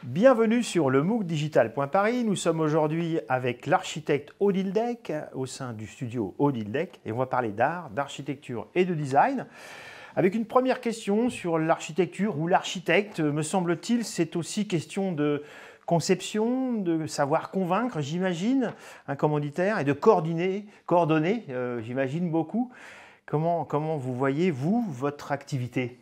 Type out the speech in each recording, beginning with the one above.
Bienvenue sur le MOOC Digital.Paris. Nous sommes aujourd'hui avec l'architecte Odile Deck au sein du studio Odile Deck et on va parler d'art, d'architecture et de design. Avec une première question sur l'architecture ou l'architecte, me semble-t-il, c'est aussi question de conception, de savoir convaincre, j'imagine, un commanditaire et de coordonner, j'imagine beaucoup. Comment vous voyez, vous, votre activité ?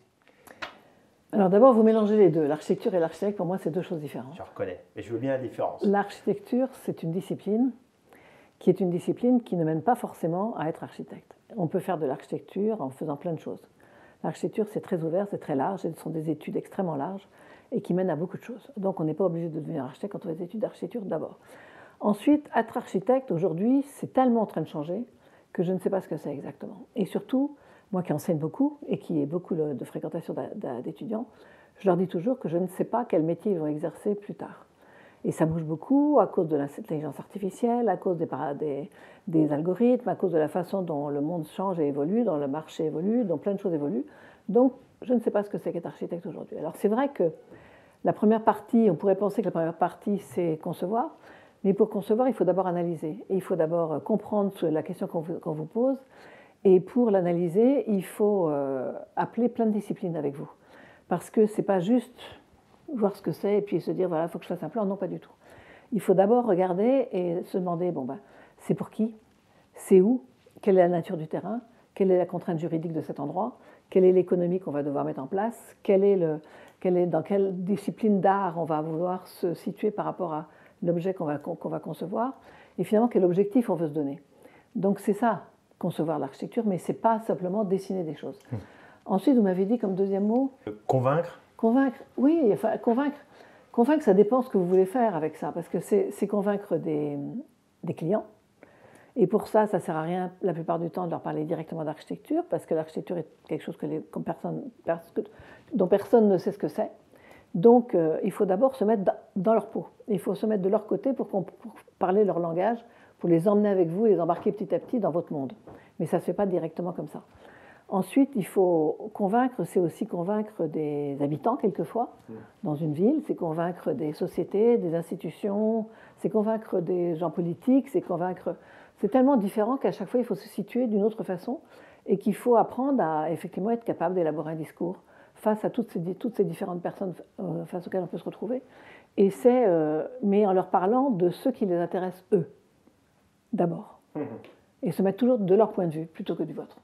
Alors d'abord, vous mélangez les deux. L'architecture et l'architecte, pour moi, c'est deux choses différentes. Je reconnais, mais je veux bien la différence. L'architecture, c'est une discipline qui ne mène pas forcément à être architecte. On peut faire de l'architecture en faisant plein de choses. L'architecture, c'est très ouvert, c'est très large, ce sont des études extrêmement larges et qui mènent à beaucoup de choses. Donc on n'est pas obligé de devenir architecte quand on fait des études d'architecture d'abord. Ensuite, être architecte, aujourd'hui, c'est tellement en train de changer que je ne sais pas ce que c'est exactement. Et surtout, moi qui enseigne beaucoup et qui ai beaucoup de fréquentation d'étudiants, je leur dis toujours que je ne sais pas quel métier ils vont exercer plus tard. Et ça bouge beaucoup à cause de l'intelligence artificielle, à cause des algorithmes, à cause de la façon dont le monde change et évolue, dont le marché évolue, dont plein de choses évoluent. Donc, je ne sais pas ce que c'est qu'être architecte aujourd'hui. Alors, c'est vrai que la première partie, on pourrait penser que la première partie, c'est concevoir, mais pour concevoir, il faut d'abord analyser. Et il faut d'abord comprendre la question qu'on vous pose. Et pour l'analyser, il faut appeler plein de disciplines avec vous. Parce que ce n'est pas juste voir ce que c'est et puis se dire, voilà, il faut que je fasse un plan. Non, pas du tout. Il faut d'abord regarder et se demander, c'est pour qui? C'est où? Quelle est la nature du terrain? Quelle est la contrainte juridique de cet endroit? Quelle est l'économie qu'on va devoir mettre en place? Dans quelle discipline d'art on va vouloir se situer par rapport à l'objet qu'on va concevoir? Et finalement, quel objectif on veut se donner? Donc c'est ça, concevoir l'architecture, mais ce n'est pas simplement dessiner des choses. Ensuite, vous m'avez dit comme deuxième mot... Convaincre. Convaincre, oui, enfin, convaincre, ça dépend ce que vous voulez faire avec ça, parce que c'est convaincre des clients. Et pour ça, ça ne sert à rien, la plupart du temps, de leur parler directement d'architecture, parce que l'architecture est quelque chose dont personne ne sait ce que c'est. Donc, il faut d'abord se mettre dans leur peau. Il faut se mettre de leur côté pour parler leur langage, pour les emmener avec vous, les embarquer petit à petit dans votre monde. Mais ça ne se fait pas directement comme ça. Ensuite, il faut convaincre, c'est aussi convaincre des habitants quelquefois dans une ville, c'est convaincre des sociétés, des institutions, c'est convaincre des gens politiques, c'est tellement différent qu'à chaque fois, il faut se situer d'une autre façon et qu'il faut apprendre à effectivement être capable d'élaborer un discours face à toutes ces différentes personnes face auxquelles on peut se retrouver. Et mais en leur parlant de ce qui les intéresse eux. D'abord. Et se mettre toujours de leur point de vue plutôt que du vôtre.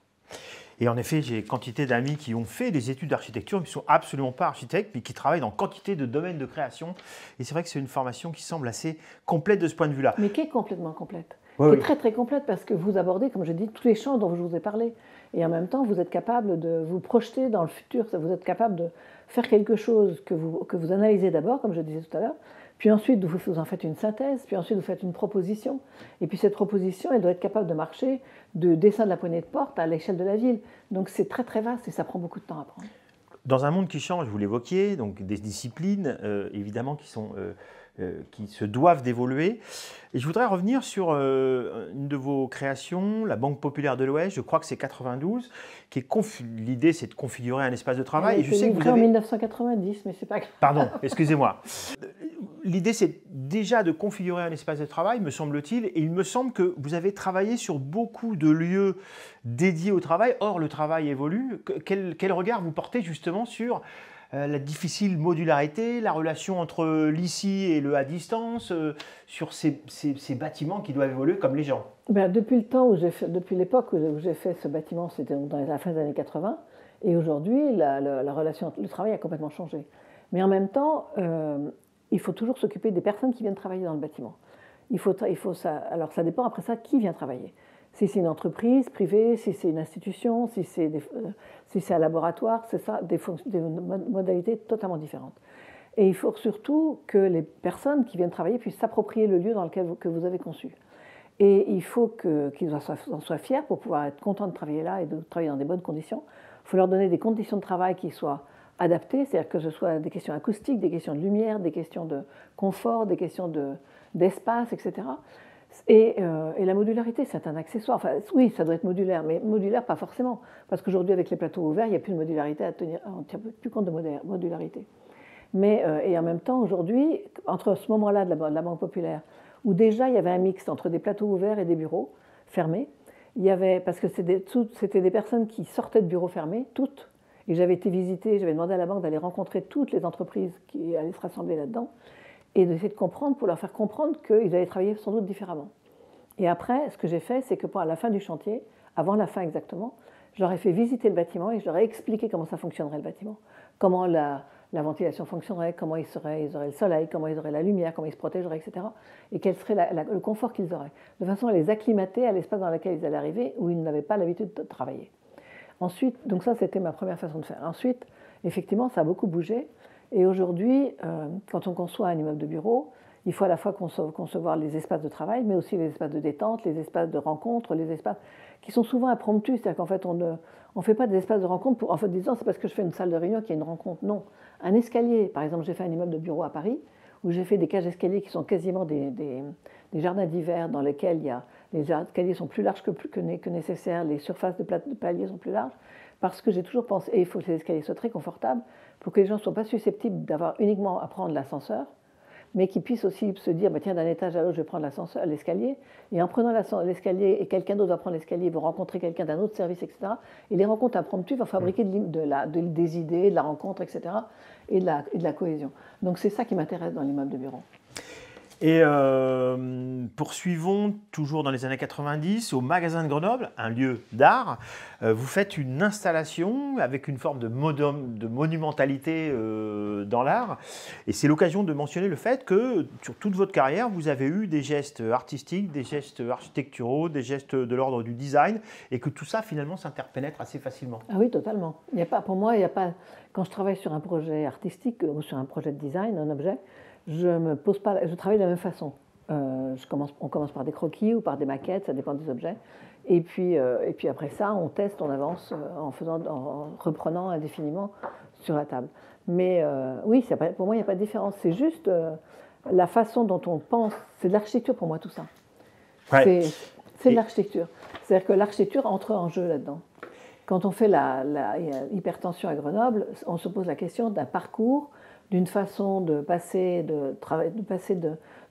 Et en effet, j'ai quantité d'amis qui ont fait des études d'architecture, mais qui ne sont absolument pas architectes, mais qui travaillent dans quantité de domaines de création. Et c'est vrai que c'est une formation qui semble assez complète de ce point de vue-là. Mais qui est complètement complète. Oui, qui est très très complète parce que vous abordez, comme je dis, tous les champs dont je vous ai parlé. Et en même temps, vous êtes capable de vous projeter dans le futur. Vous êtes capable de faire quelque chose que vous analysez d'abord, comme je disais tout à l'heure. Puis ensuite, vous en faites une synthèse, puis ensuite, vous faites une proposition. Et puis cette proposition, elle doit être capable de marcher de dessin de la poignée de porte à l'échelle de la ville. Donc c'est très très vaste et ça prend beaucoup de temps à apprendre. Dans un monde qui change, vous l'évoquiez, donc des disciplines, évidemment, qui se doivent d'évoluer. Et je voudrais revenir sur une de vos créations, la Banque Populaire de l'Ouest, je crois que c'est 92, l'idée c'est de configurer un espace de travail. Et je sais que vous avez... en 1990, mais c'est pas grave. Pardon, excusez-moi. L'idée c'est déjà de configurer un espace de travail, me semble-t-il, et il me semble que vous avez travaillé sur beaucoup de lieux dédiés au travail. Or, le travail évolue. Quel regard vous portez justement sur la difficile modularité, la relation entre l'ici et le à distance, sur ces bâtiments qui doivent évoluer comme les gens? Depuis l'époque où j'ai fait ce bâtiment, c'était dans la fin des années 80, et aujourd'hui, la relation, le travail a complètement changé. Mais en même temps, il faut toujours s'occuper des personnes qui viennent travailler dans le bâtiment. Alors ça dépend après ça qui vient travailler. Si c'est une entreprise privée, si c'est une institution, si c'est un laboratoire, c'est ça, des modalités totalement différentes. Et il faut surtout que les personnes qui viennent travailler puissent s'approprier le lieu dans lequel vous avez conçu. Et il faut qu'ils en soient fiers pour pouvoir être contents de travailler là et de travailler dans des bonnes conditions. Il faut leur donner des conditions de travail qui soient adaptées, c'est-à-dire que ce soit des questions acoustiques, des questions de lumière, des questions de confort, des questions d'espace, etc. Et la modularité, c'est un accessoire. Enfin, oui, ça doit être modulaire, mais modulaire, pas forcément. Parce qu'aujourd'hui, avec les plateaux ouverts, il n'y a plus de modularité on ne tient plus compte de modularité. Et en même temps, aujourd'hui, entre ce moment-là de la Banque populaire, où déjà il y avait un mix entre des plateaux ouverts et des bureaux fermés, parce que c'était des personnes qui sortaient de bureaux fermés, toutes, et j'avais été visiter, j'avais demandé à la banque d'aller rencontrer toutes les entreprises qui allaient se rassembler là-dedans, et d'essayer de comprendre, pour leur faire comprendre qu'ils allaient travailler sans doute différemment. Et après, ce que j'ai fait, c'est que à la fin du chantier, avant la fin exactement, je leur ai fait visiter le bâtiment et je leur ai expliqué comment ça fonctionnerait le bâtiment, comment la ventilation fonctionnerait, comment ils auraient le soleil, comment ils auraient la lumière, comment ils se protégeraient, etc. Et quel serait le confort qu'ils auraient, de façon à les acclimater à l'espace dans lequel ils allaient arriver, où ils n'avaient pas l'habitude de travailler. Ensuite, donc ça c'était ma première façon de faire. Ensuite, effectivement, ça a beaucoup bougé. Et aujourd'hui, quand on conçoit un immeuble de bureau, il faut à la fois concevoir les espaces de travail, mais aussi les espaces de détente, les espaces de rencontre, les espaces qui sont souvent impromptus. C'est-à-dire qu'en fait, on ne fait pas des espaces de rencontre en disant c'est parce que je fais une salle de réunion qu'il y a une rencontre. Non. Un escalier, par exemple, j'ai fait un immeuble de bureau à Paris, où j'ai fait des cages d'escalier qui sont quasiment des jardins d'hiver dans lesquels les escaliers sont plus larges que nécessaire, les surfaces de paliers sont plus larges, parce que j'ai toujours pensé, et il faut que les escaliers soient très confortables, pour que les gens ne soient pas susceptibles d'avoir uniquement à prendre l'ascenseur, mais qu'ils puissent aussi se dire, bah, tiens, d'un étage à l'autre, je vais prendre l'escalier, et en prenant l'escalier, et quelqu'un d'autre va prendre l'escalier, ils vont rencontrer quelqu'un d'un autre service, etc. Et les rencontres impromptues vont fabriquer des idées, de la rencontre, etc., et de la cohésion. Donc c'est ça qui m'intéresse dans l'immeuble de bureau. Et poursuivons toujours dans les années 90 au Magasin de Grenoble, un lieu d'art. Vous faites une installation avec une forme de monumentalité dans l'art. Et c'est l'occasion de mentionner le fait que sur toute votre carrière, vous avez eu des gestes artistiques, des gestes architecturaux, des gestes de l'ordre du design, et que tout ça finalement s'interpénètre assez facilement. Ah oui, totalement. Pour moi, quand je travaille sur un projet artistique ou sur un projet de design, un objet, je travaille de la même façon. On commence par des croquis ou par des maquettes, ça dépend des objets. Et puis après ça, on teste, on avance en reprenant indéfiniment sur la table. Mais oui, pour moi, il n'y a pas de différence. C'est juste la façon dont on pense. C'est de l'architecture pour moi, tout ça. Ouais. C'est de l'architecture. C'est-à-dire que l'architecture entre en jeu là-dedans. Quand on fait la hypertension à Grenoble, on se pose la question d'un parcours, d'une façon de passer de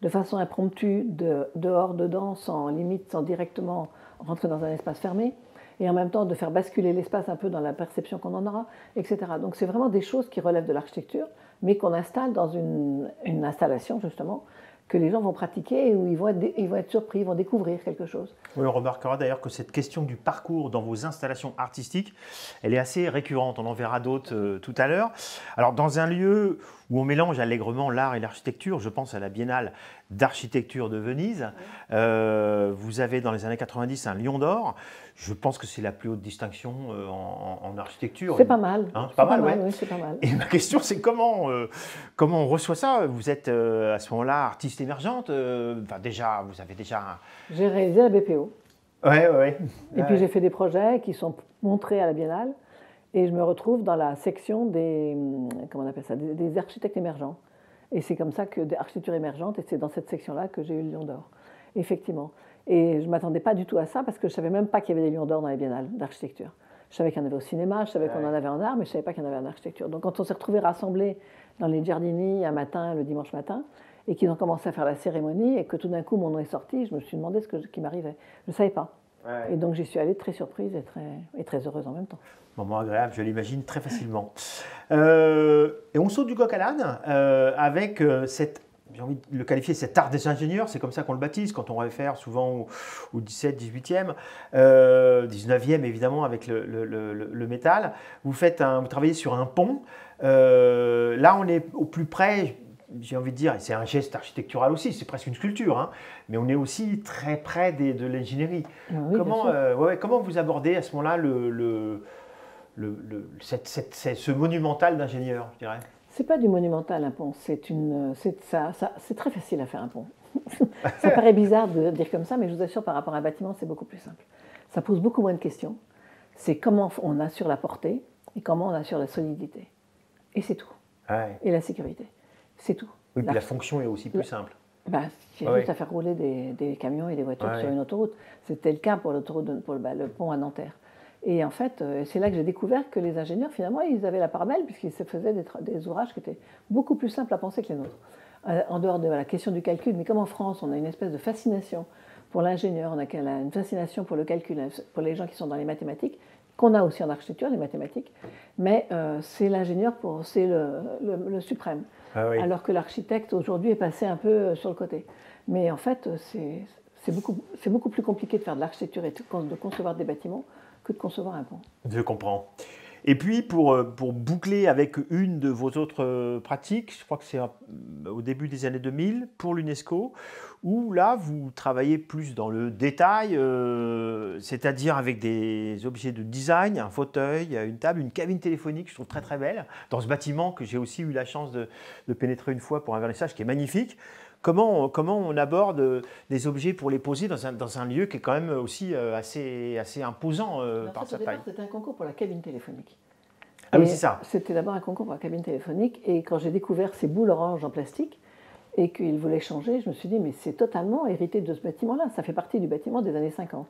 façon impromptue, dehors, dedans, sans limite, sans directement rentrer dans un espace fermé, et en même temps de faire basculer l'espace un peu dans la perception qu'on en aura, etc. Donc c'est vraiment des choses qui relèvent de l'architecture, mais qu'on installe dans une installation, justement, que les gens vont pratiquer et où ils vont être surpris, ils vont découvrir quelque chose. Oui, on remarquera d'ailleurs que cette question du parcours dans vos installations artistiques, elle est assez récurrente. On en verra d'autres tout à l'heure. Alors, dans un lieu où on mélange allègrement l'art et l'architecture, je pense à la Biennale d'architecture de Venise, vous avez dans les années 90 un Lion d'Or. Je pense que c'est la plus haute distinction en architecture. C'est pas mal. Hein, c'est pas mal, ouais. Oui, c'est pas mal. Et ma question, c'est comment on reçoit ça? Vous êtes à ce moment-là artiste émergente. Vous avez déjà... J'ai réalisé la BPO. Ouais. Et puis j'ai fait des projets qui sont montrés à la Biennale. Et je me retrouve dans la section des architectes émergents. Et c'est comme ça que d'architecture émergente, et c'est dans cette section-là que j'ai eu le Lion d'Or. Effectivement. Et je ne m'attendais pas du tout à ça, parce que je ne savais même pas qu'il y avait des Lions d'Or dans les biennales d'architecture. Je savais qu'il y en avait au cinéma, je savais qu'on en avait en art, mais je ne savais pas qu'il y en avait en architecture. Donc quand on s'est retrouvés rassemblés dans les Giardini un matin, le dimanche matin, et qu'ils ont commencé à faire la cérémonie, et que tout d'un coup mon nom est sorti, je me suis demandé ce qui m'arrivait. Je ne savais pas. Ouais. Et donc j'y suis allée très surprise et très heureuse en même temps. Moment agréable, je l'imagine très facilement. Et on saute du coq à l'âne avec j'ai envie de le qualifier, cet art des ingénieurs, c'est comme ça qu'on le baptise, quand on réfère souvent au 17, 18e, 19e évidemment avec le métal. Vous travaillez sur un pont. Là, on est au plus près, j'ai envie de dire, et c'est un geste architectural aussi, c'est presque une sculpture, hein, mais on est aussi très près de l'ingénierie. Oui, comment vous abordez à ce moment-là ce monumental d'ingénieur, je dirais? C'est pas du monumental, un pont. C'est très facile à faire un pont. Ça paraît bizarre de dire comme ça, mais je vous assure, par rapport à un bâtiment, c'est beaucoup plus simple. Ça pose beaucoup moins de questions. C'est comment on assure la portée et comment on assure la solidité. Et c'est tout. Ouais. Et la sécurité. C'est tout. Oui, puis la fonction est aussi plus simple. Il y a juste à faire rouler des camions et des voitures sur une autoroute. C'était le cas pour le pont à Nanterre. Et en fait, c'est là que j'ai découvert que les ingénieurs, finalement, ils avaient la part belle, puisqu'ils se faisaient des ouvrages qui étaient beaucoup plus simples à penser que les nôtres. En dehors de la question du calcul, mais comme en France, on a une espèce de fascination pour l'ingénieur, on a une fascination pour le calcul, pour les gens qui sont dans les mathématiques, qu'on a aussi en architecture, les mathématiques, mais c'est l'ingénieur, c'est le suprême. Ah oui. Alors que l'architecte, aujourd'hui, est passé un peu sur le côté. Mais en fait, c'est beaucoup plus compliqué de faire de l'architecture et de concevoir des bâtiments que de concevoir un pont. Je comprends. Et puis, pour boucler avec une de vos autres pratiques, je crois que c'est au début des années 2000, pour l'UNESCO, où là, vous travaillez plus dans le détail, c'est-à-dire avec des objets de design, un fauteuil, une table, une cabine téléphonique, je trouve très très belle, dans ce bâtiment que j'ai aussi eu la chance de pénétrer une fois pour un vernissage, qui est magnifique. Comment on aborde des objets pour les poser dans un lieu qui est quand même aussi assez imposant par sa taille? C'était un concours pour la cabine téléphonique. Ah oui, c'est ça. C'était d'abord un concours pour la cabine téléphonique. Et quand j'ai découvert ces boules oranges en plastique et qu'ils voulaient changer, je me suis dit, mais c'est totalement hérité de ce bâtiment-là. Ça fait partie du bâtiment des années 50.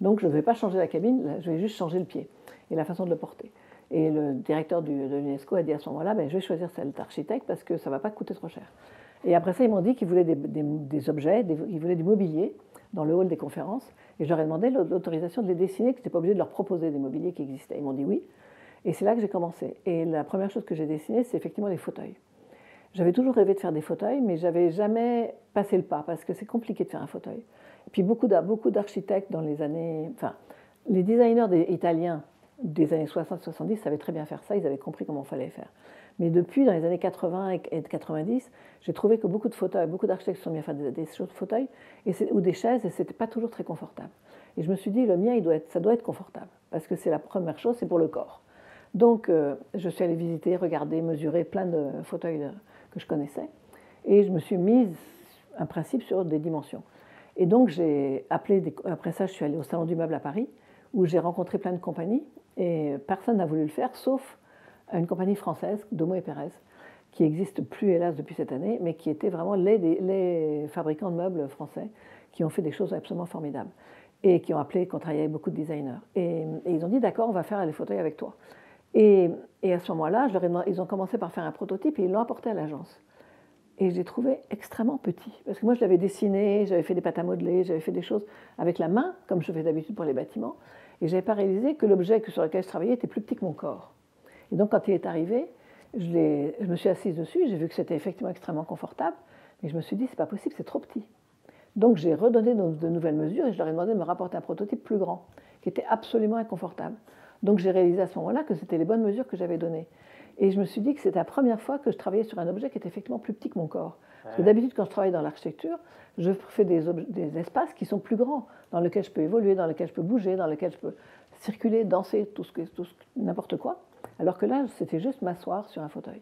Donc je ne vais pas changer la cabine, je vais juste changer le pied et la façon de le porter. Et le directeur de l'UNESCO a dit à ce moment-là, je vais choisir celle d'architecte parce que ça ne va pas coûter trop cher. Et après ça, ils m'ont dit qu'ils voulaient des objets, ils voulaient du mobilier dans le hall des conférences. Et je leur ai demandé l'autorisation de les dessiner, que je n'étais pas obligée de leur proposer des mobiliers qui existaient. Ils m'ont dit oui. Et c'est là que j'ai commencé. Et la première chose que j'ai dessinée, c'est effectivement les fauteuils. J'avais toujours rêvé de faire des fauteuils, mais je n'avais jamais passé le pas, parce que c'est compliqué de faire un fauteuil. Et puis beaucoup d'architectes dans les années... Enfin, les designers italiens des années 60-70 savaient très bien faire ça, ils avaient compris comment il fallait faire. Mais depuis, dans les années 80 et 90, j'ai trouvé que beaucoup de fauteuils, beaucoup d'architectes se sont mis à faire des fauteuils ou des chaises, et ce n'était pas toujours très confortable. Et je me suis dit, le mien, ça doit être confortable, parce que c'est la première chose, c'est pour le corps. Donc, je suis allée visiter, regarder, mesurer plein de fauteuils que je connaissais, et je me suis mise un principe sur des dimensions. Et donc, après ça, je suis allée au Salon du Meuble à Paris, où j'ai rencontré plein de compagnies, et personne n'a voulu le faire, sauf une compagnie française, Domo et Pérez, qui n'existe plus, hélas, depuis cette année, mais qui étaient vraiment les fabricants de meubles français, qui ont fait des choses absolument formidables, et qui ont travaillé avec beaucoup de designers. Et ils ont dit, d'accord, on va faire les fauteuils avec toi. Et à ce moment-là, ils ont commencé par faire un prototype, et ils l'ont apporté à l'agence. Et je l'ai trouvé extrêmement petit, parce que moi, je l'avais dessiné, j'avais fait des pâtes à modeler, j'avais fait des choses avec la main, comme je fais d'habitude pour les bâtiments, et je n'avais pas réalisé que l'objet sur lequel je travaillais était plus petit que mon corps. Et donc, quand il est arrivé, je me suis assise dessus, j'ai vu que c'était effectivement extrêmement confortable, mais je me suis dit, c'est pas possible, c'est trop petit. Donc, j'ai redonné de nouvelles mesures et je leur ai demandé de me rapporter un prototype plus grand, qui était absolument inconfortable. Donc, j'ai réalisé à ce moment-là que c'était les bonnes mesures que j'avais données. Et je me suis dit que c'était la première fois que je travaillais sur un objet qui était effectivement plus petit que mon corps. Parce que d'habitude, quand je travaille dans l'architecture, je fais des espaces qui sont plus grands, dans lesquels je peux évoluer, dans lesquels je peux bouger, dans lesquels je peux circuler, danser, n'importe quoi. Alors que là, c'était juste m'asseoir sur un fauteuil.